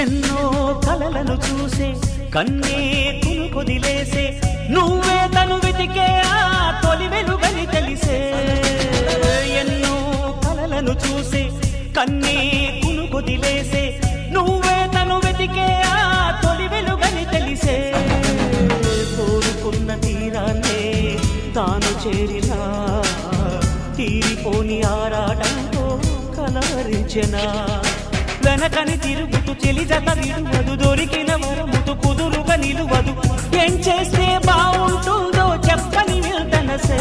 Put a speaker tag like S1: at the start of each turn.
S1: ఎన్నో కలలను చూసే కన్నే కొదిలేసే నువ్వే తను వెతికే ఆ తొలి వెలుగని తెలిసే ఎన్నో కలలను చూసే కన్నే కొదిలేసే నువ్వే తను వెతికే ఆ తొలి వెలుగని తెలిసే కోరుకున్న తీరాన్నే తాను చేరినా తీరిపోని ఆరాటంతో కలవరించెనా వెనకని తిరుగుతూ చెలి జత విడువదు దొరికిన వరముతు కుదురుగా నిలువదు ఏం చేస్తే బాగుంటుందో చెప్పని వెళ్తనసే